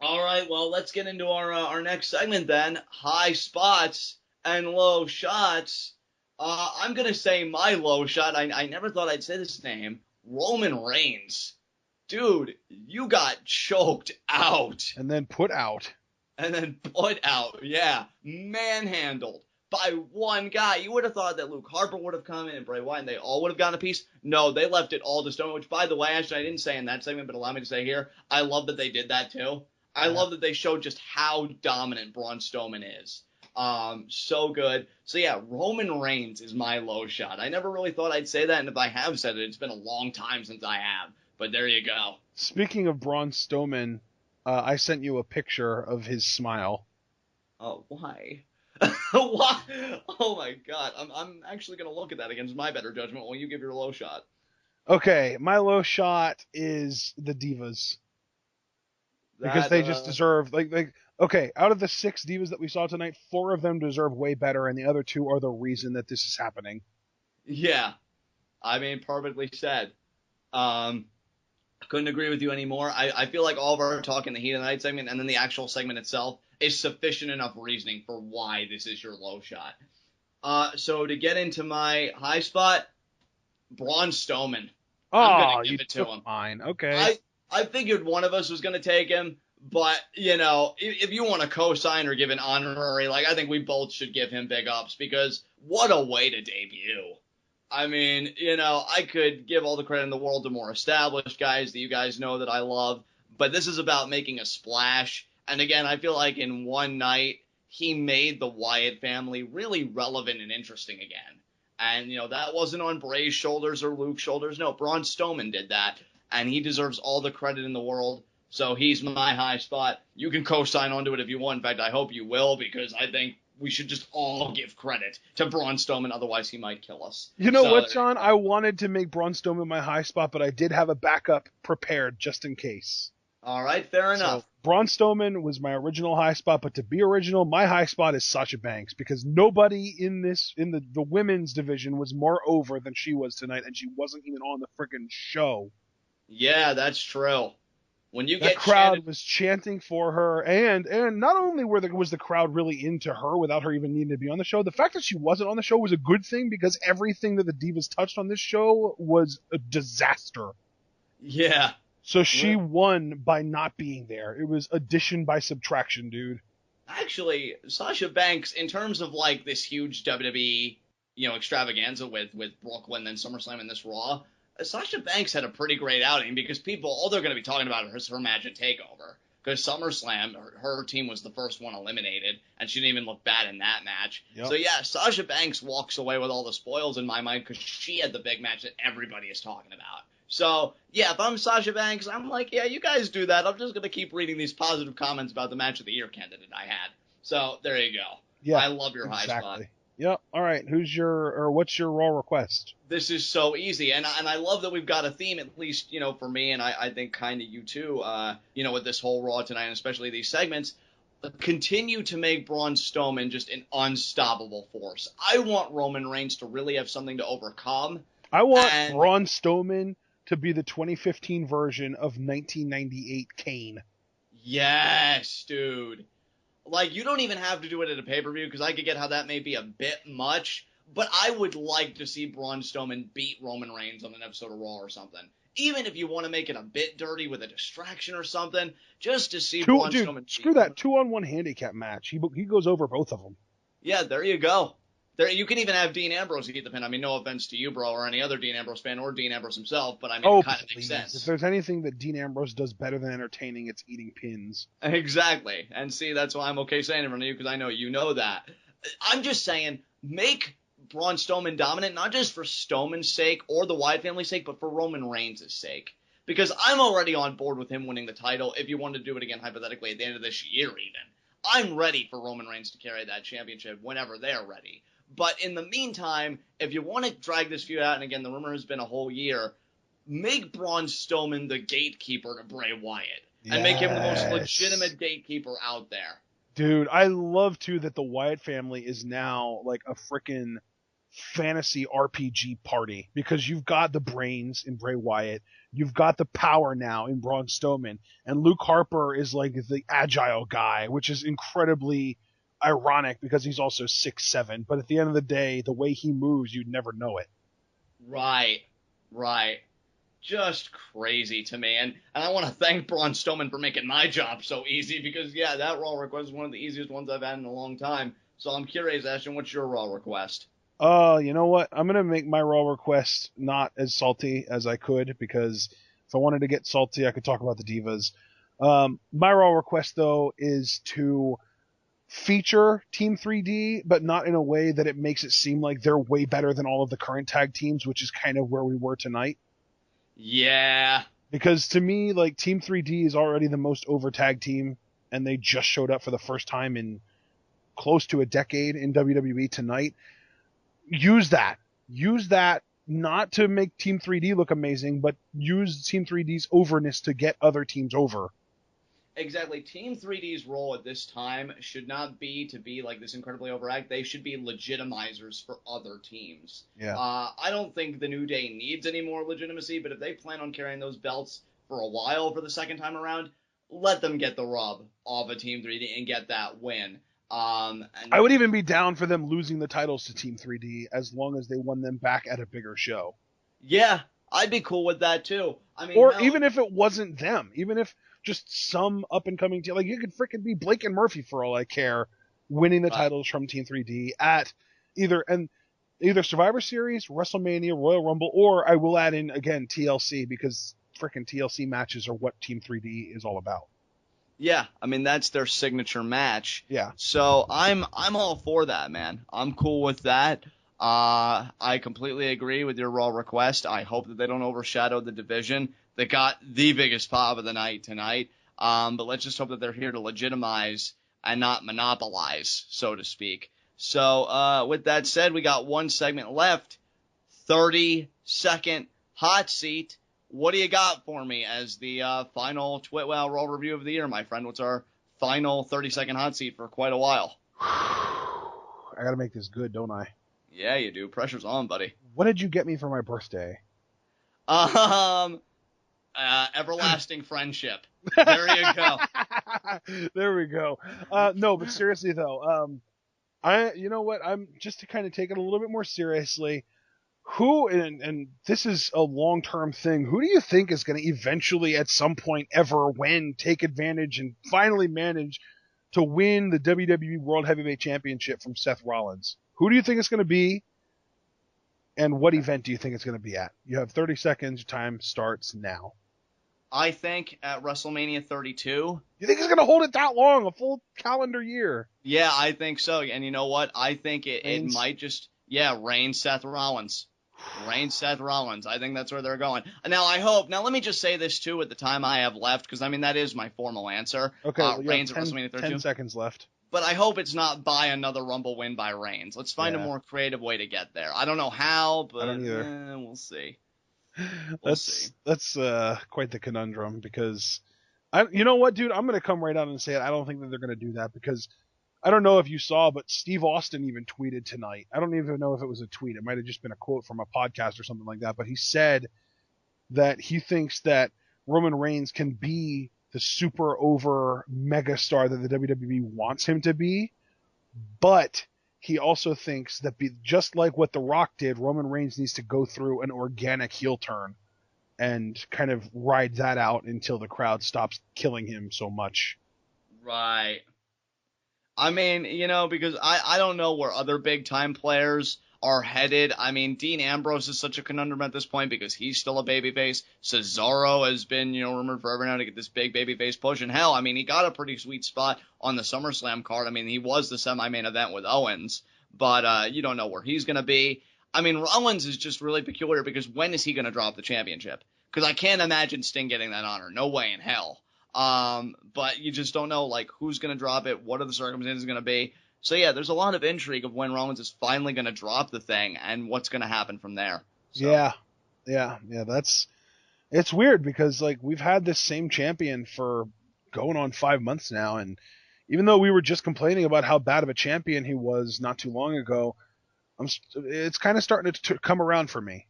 All right, well, let's get into our next segment then. High spots and low shots. I'm gonna say my low shot. I never thought I'd say this name. Roman Reigns. Dude, you got choked out. And then put out. And then put out, yeah, manhandled by one guy. You would have thought that Luke Harper would have come in and Bray Wyatt and they all would have gotten a piece. No, they left it all to Strowman, which, by the way, actually, I didn't say in that segment, but allow me to say here, I love that they did that too. I love that they showed just how dominant Braun Strowman is. So good. So yeah, Roman Reigns is my low shot. I never really thought I'd say that, and if I have said it, it's been a long time since I have. But there you go. Speaking of Braun Strowman, I sent you a picture of his smile. Oh, why? Why? Oh my God! I'm actually gonna look at that against my better judgment while you give your low shot. Okay, my low shot is the Divas. Because they just deserve, okay, out of the 6 Divas that we saw tonight, 4 of them deserve way better, and the other 2 are the reason that this is happening. Yeah. I mean, perfectly said. Couldn't agree with you anymore. I feel like all of our talk in the Heat of the Night segment and then the actual segment itself is sufficient enough reasoning for why this is your low shot. So to get into my high spot, Braun Strowman. I'm going to give it to him. Fine. Okay. I figured one of us was going to take him, but, you know, if you want to co-sign or give an honorary, I think we both should give him big ups because what a way to debut. I mean, you know, I could give all the credit in the world to more established guys that you guys know that I love, but this is about making a splash. And again, I feel like in one night, he made the Wyatt family really relevant and interesting again. And, you know, that wasn't on Bray's shoulders or Luke's shoulders. No, Braun Strowman did that. And he deserves all the credit in the world. So he's my high spot. You can co-sign onto it if you want. In fact, I hope you will, because I think we should just all give credit to Braun Strowman. Otherwise, he might kill us. You know what, John? I wanted to make Braun Strowman my high spot, but I did have a backup prepared just in case. All right, fair enough. So, Braun Strowman was my original high spot, but to be original, my high spot is Sasha Banks, because nobody in the women's division was more over than she was tonight, and she wasn't even on the freaking show. Yeah, that's true. When you that get crowd was chanting for her, and not only was the crowd really into her without her even needing to be on the show, the fact that she wasn't on the show was a good thing because everything that the Divas touched on this show was a disaster. Yeah. So she won by not being there. It was addition by subtraction, dude. Actually, Sasha Banks, in terms of this huge WWE, extravaganza with Brooklyn and SummerSlam and this Raw, Sasha Banks had a pretty great outing because all they're going to be talking about is her match at TakeOver. Because SummerSlam, her team was the first one eliminated, and she didn't even look bad in that match. Yep. So yeah, Sasha Banks walks away with all the spoils in my mind because she had the big match that everybody is talking about. So, yeah, if I'm Sasha Banks, I'm like, yeah, you guys do that. I'm just going to keep reading these positive comments about the match of the year candidate I had. So, there you go. Yeah, I love your high spot. Yep. All right. What's your Raw request? This is so easy. And I love that we've got a theme, at least, for me, and I think kind of you too, with this whole Raw tonight, and especially these segments. Continue to make Braun Strowman just an unstoppable force. I want Roman Reigns to really have something to overcome. I want Braun Strowman to be the 2015 version of 1998 Kane. Yes, dude. You don't even have to do it at a pay-per-view, because I could get how that may be a bit much, but I would like to see Braun Strowman beat Roman Reigns on an episode of Raw or something. Even if you want to make it a bit dirty with a distraction or something, just to see Braun Strowman. Screw that 2-on-1 handicap match. He goes over both of them. Yeah, there you go. You can even have Dean Ambrose get the pin. I mean, no offense to you, bro, or any other Dean Ambrose fan, or Dean Ambrose himself, but I mean, it kind of makes sense. If there's anything that Dean Ambrose does better than entertaining, it's eating pins. Exactly. And see, that's why I'm okay saying it in front of you, because I know you know that. I'm just saying, make Braun Strowman dominant, not just for Strowman's sake or the Wyatt family's sake, but for Roman Reigns' sake. Because I'm already on board with him winning the title, if you wanted to do it again, hypothetically, at the end of this year even. I'm ready for Roman Reigns to carry that championship whenever they're ready. But in the meantime, if you want to drag this feud out, and again, the rumor has been a whole year, make Braun Strowman the gatekeeper to Bray Wyatt. Yes. And make him the most legitimate gatekeeper out there. Dude, I love, too, that the Wyatt family is now, a frickin' fantasy RPG party because you've got the brains in Bray Wyatt, you've got the power now in Braun Strowman, and Luke Harper is like the agile guy, which is incredibly ironic because he's also 6'7", but at the end of the day, the way he moves, you'd never know it. Right. Just crazy to me. And I want to thank Braun Strowman for making my job so easy because, yeah, that Raw request is one of the easiest ones I've had in a long time. So I'm curious, Ashton, what's your Raw request? You know what? I'm going to make my Raw request not as salty as I could because if I wanted to get salty, I could talk about the Divas. My Raw request, though, is to feature Team 3D, but not in a way that it makes it seem like they're way better than all of the current tag teams, which is kind of where we were tonight. Yeah. Because to me, like, Team 3D is already the most over tag team, and they just showed up for the first time in close to a decade in WWE tonight. Use that not to make Team 3D look amazing, but use Team 3D's overness to get other teams over. Exactly. Team 3D's role at this time should not be to be like this incredibly overact. They should be legitimizers for other teams. Yeah. I don't think the New Day needs any more legitimacy, but if they plan on carrying those belts for a while for the second time around, let them get the rub off of Team 3D and get that win. And I would even be down for them losing the titles to Team 3D as long as they won them back at a bigger show. Yeah, I'd be cool with that too. I mean, or even if it wasn't them, even if just some up-and-coming team, like you could frickin' be Blake and Murphy for all I care, winning the titles from Team 3D at either Survivor Series, WrestleMania, Royal Rumble, or I will add in again TLC because frickin' TLC matches are what Team 3D is all about. Yeah, I mean that's their signature match. Yeah. So I'm all for that, man. I'm cool with that. I completely agree with your Raw request. I hope that they don't overshadow the division. They got the biggest pop of the night tonight. But let's just hope that they're here to legitimize and not monopolize, so to speak. So with that said, we got one segment left. 30-second hot seat. What do you got for me as the final Twitwell Raw review of the year, my friend? What's our final 30-second hot seat for quite a while? I gotta make this good, don't I? Yeah, you do. Pressure's on, buddy. What did you get me for my birthday? Everlasting friendship. There you go. There we go. No, but seriously though, you know what? I'm just to kind of take it a little bit more seriously. Who, and this is a long-term thing, who do you think is going to eventually at some point ever take advantage and finally manage to win the WWE World Heavyweight Championship from Seth Rollins? Who do you think it's going to be? And what event do you think it's going to be at? You have 30 seconds. Your time starts now. I think at WrestleMania 32. You think it's going to hold it that long? A full calendar year? Yeah, I think so. And you know what? I think it might just, Reigns, Seth Rollins. Reigns, Seth Rollins. I think that's where they're going. Now let me just say this too with the time I have left, because I mean, that is my formal answer. Okay, Reigns at WrestleMania 32. 10 seconds left. But I hope it's not by another Rumble win by Reigns. Let's find a more creative way to get there. I don't know how, but I don't either. We'll see. That's quite the conundrum because you know what, dude? I'm going to come right out and say it. I don't think that they're going to do that because I don't know if you saw, but Steve Austin even tweeted tonight. I don't even know if it was a tweet. It might have just been a quote from a podcast or something like that. But he said that he thinks that Roman Reigns can be the super over mega star that the WWE wants him to be, but he also thinks that just like what The Rock did, Roman Reigns needs to go through an organic heel turn and kind of ride that out until the crowd stops killing him so much. Right. I mean, because I don't know where other big-time players are headed. I mean, Dean Ambrose is such a conundrum at this point because he's still a babyface. Cesaro has been, rumored forever now to get this big babyface push. And hell, I mean, he got a pretty sweet spot on the SummerSlam card. I mean, he was the semi-main event with Owens, but you don't know where he's going to be. I mean, Rollins is just really peculiar because when is he going to drop the championship? Because I can't imagine Sting getting that honor. No way in hell. But you just don't know, like, who's going to drop it, what are the circumstances going to be. So, yeah, there's a lot of intrigue of when Rollins is finally going to drop the thing and what's going to happen from there. So. Yeah, it's weird because, like, we've had this same champion for going on 5 months now, and even though we were just complaining about how bad of a champion he was not too long ago, It's kind of starting to come around for me.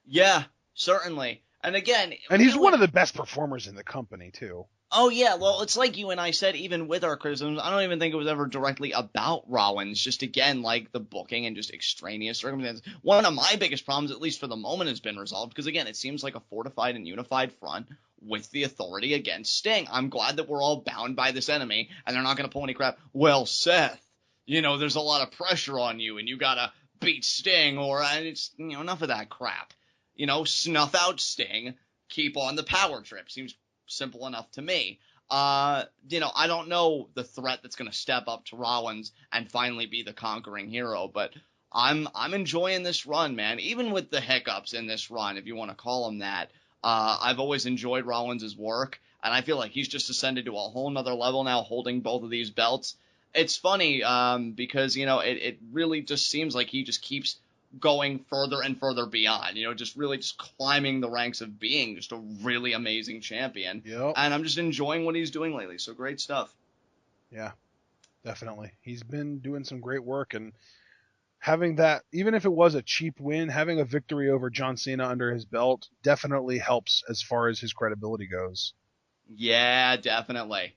Yeah, certainly. And again, and he's one of the best performers in the company too. Oh, yeah, well, it's like you and I said, even with our criticisms, I don't even think it was ever directly about Rollins, just again, like the booking and just extraneous circumstances. One of my biggest problems, at least for the moment, has been resolved, because again, it seems like a fortified and unified front with the authority against Sting. I'm glad that we're all bound by this enemy, and they're not going to pull any crap. Well, Seth, there's a lot of pressure on you, and you gotta beat Sting, or it's, enough of that crap. Snuff out Sting, keep on the power trip. Seems simple enough to me. I don't know the threat that's going to step up to Rollins and finally be the conquering hero, but I'm enjoying this run, man. Even with the hiccups in this run, if you want to call them that, I've always enjoyed Rollins' work, and I feel like he's just ascended to a whole nother level now, holding both of these belts. It's funny because, it really just seems like he just keeps going further and further beyond, just really just climbing the ranks of being just a really amazing champion. Yep. And I'm just enjoying what he's doing lately. So great stuff. Yeah, definitely. He's been doing some great work, and having that, even if it was a cheap win, having a victory over John Cena under his belt definitely helps as far as his credibility goes. Yeah, definitely.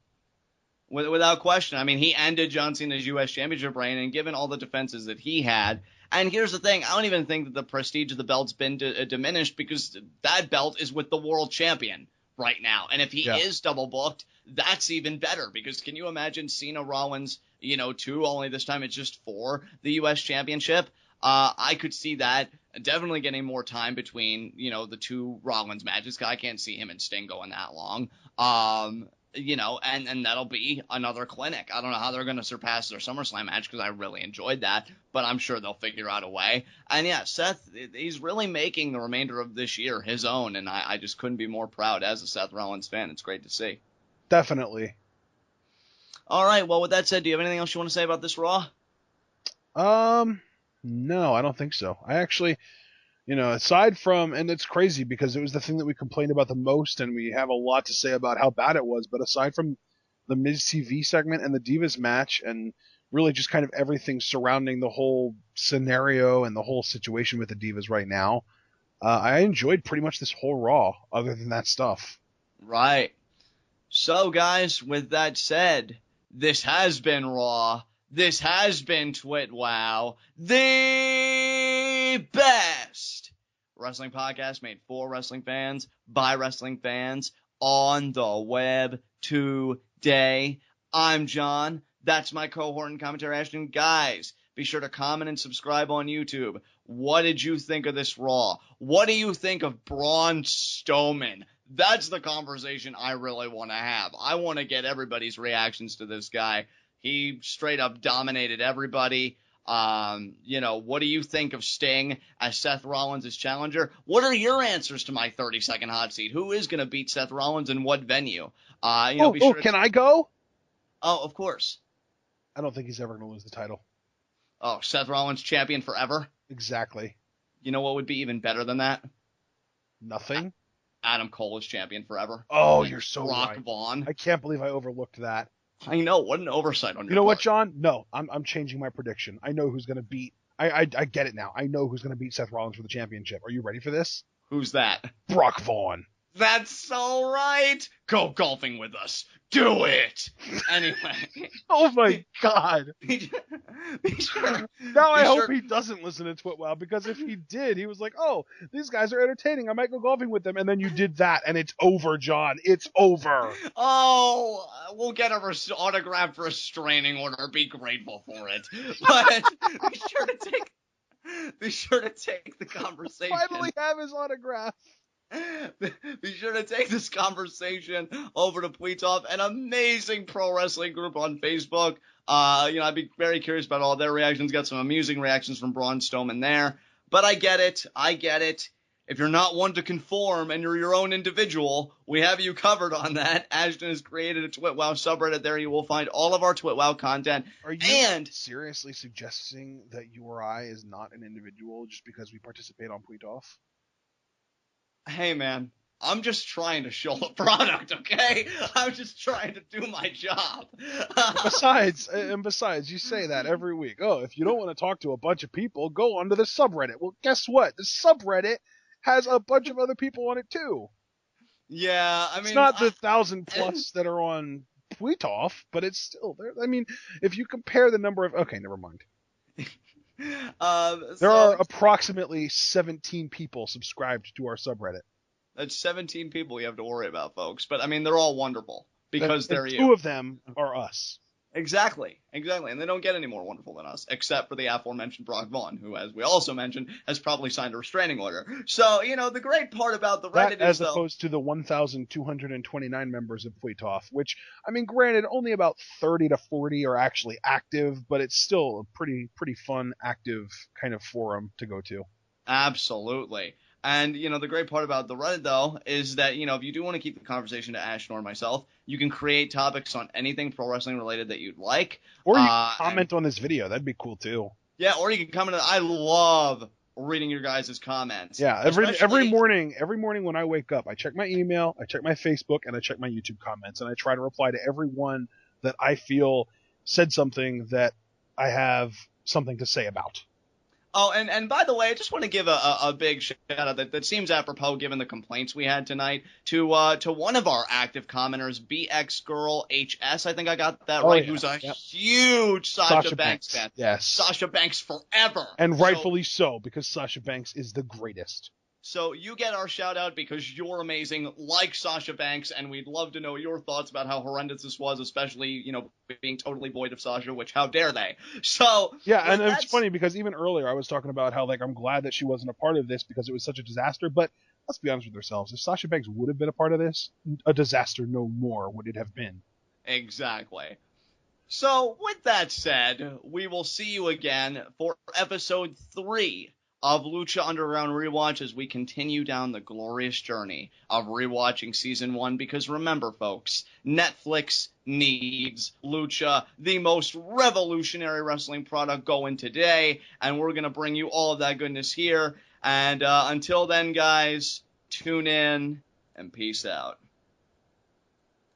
Without question. I mean, he ended John Cena's U.S. Championship reign, and given all the defenses that he had, and here's the thing, I don't even think that the prestige of the belt's been diminished, because that belt is with the world champion right now. And if he is double booked, that's even better, because can you imagine Cena Rollins, 2, only this time it's just for the U.S. Championship? I could see that definitely getting more time between, the two Rollins matches, because I can't see him and Sting going that long. And that'll be another clinic. I don't know how they're going to surpass their SummerSlam match, because I really enjoyed that, but I'm sure they'll figure out a way. And yeah, Seth, he's really making the remainder of this year his own, and I just couldn't be more proud as a Seth Rollins fan. It's great to see. Definitely. All right, well, with that said, do you have anything else you want to say about this Raw? No, I don't think so. I actually, aside from, and it's crazy because it was the thing that we complained about the most, and we have a lot to say about how bad it was, but aside from the Miz TV segment and the Divas match, and really just kind of everything surrounding the whole scenario and the whole situation with the Divas right now, I enjoyed pretty much this whole Raw, other than that stuff. Right. So, guys, with that said, this has been Raw. This has been TwitWow, the best wrestling podcast made for wrestling fans, by wrestling fans, on the web today. I'm John. That's my cohort and commentary, Ashton. Guys, be sure to comment and subscribe on YouTube. What did you think of this Raw? What do you think of Braun Strowman? That's the conversation I really want to have. I want to get everybody's reactions to this guy. He straight up dominated everybody. What do you think of Sting as Seth Rollins' challenger? What are your answers to my 30-second hot seat? Who is going to beat Seth Rollins in what venue? Be sure can I go? Oh, of course. I don't think he's ever going to lose the title. Oh, Seth Rollins champion forever? Exactly. You know what would be even better than that? Nothing. Adam Cole is champion forever. Oh, you're so Brock right. Vaughn. I can't believe I overlooked that. I know, what an oversight on your part. You know what, John? No, I'm changing my prediction. I know who's going to beat. I get it now. I know who's going to beat Seth Rollins for the championship. Are you ready for this? Who's that? Brock Vaughn. That's so right. Go golfing with us. Do it. Anyway. Oh my God. Now I hope he doesn't listen to TwitWow, because if he did, he was like, oh, these guys are entertaining. I might go golfing with them. And then you did that, and it's over, John. It's over. Oh, we'll get an autographed restraining order. Be grateful for it. But be sure to take the conversation. Finally have his autograph. Be sure to take this conversation over to Tweetov, an amazing pro wrestling group on Facebook. I'd be very curious about all their reactions. Got some amusing reactions from Braun Strowman there. But I get it. If you're not one to conform and you're your own individual, we have you covered on that. Ashton has created a TwitWow subreddit. There you will find all of our TwitWow content. Are you seriously suggesting that you or I is not an individual just because we participate on Tweetoff? Hey, man, I'm just trying to show the product, okay? I'm just trying to do my job. Besides, you say that every week. Oh, if you don't want to talk to a bunch of people, go onto the subreddit. Well, guess what? The subreddit has a bunch of other people on it too. Yeah, I mean, it's not the 1,000+ that are on Tweetoff, but it's still there. I mean, if you compare the number of, okay, never mind. There are approximately 17 people subscribed to our subreddit. That's 17 people you have to worry about, folks. But I mean, they're all wonderful because they're you. Two of them are us. Exactly. And they don't get any more wonderful than us, except for the aforementioned Brock Vaughn, who, as we also mentioned, has probably signed a restraining order. So, the great part about the Reddit as opposed to the 1,229 members of Tweetoff, which, I mean, granted, only about 30 to 40 are actually active, but it's still a pretty fun, active kind of forum to go to. Absolutely. And, the great part about the Reddit, though, is that, if you do want to keep the conversation to Ashton or myself, you can create topics on anything pro wrestling related that you'd like. Or you can comment on this video. That'd be cool, too. Yeah, or you can comment. I love reading your guys' comments. Yeah, every morning when I wake up, I check my email, I check my Facebook, and I check my YouTube comments, and I try to reply to everyone that I feel said something that I have something to say about. Oh, and by the way, I just want to give a big shout out that seems apropos given the complaints we had tonight to one of our active commenters, BX Girl HS. I think I got that right. Yeah. Who's a huge Sasha Banks fan. Yes, Sasha Banks forever, and rightfully so, because Sasha Banks is the greatest. So you get our shout out because you're amazing, like Sasha Banks, and we'd love to know your thoughts about how horrendous this was, especially, being totally void of Sasha, which how dare they? So yeah, and it's funny because even earlier I was talking about how I'm glad that she wasn't a part of this because it was such a disaster, but let's be honest with ourselves, if Sasha Banks would have been a part of this, a disaster no more would it have been. Exactly. So with that said, we will see you again for episode 3 of Lucha Underground Rewatch as we continue down the glorious journey of rewatching Season 1, because remember, folks, Netflix needs Lucha, the most revolutionary wrestling product going today, and we're going to bring you all of that goodness here. And until then, guys, tune in and peace out.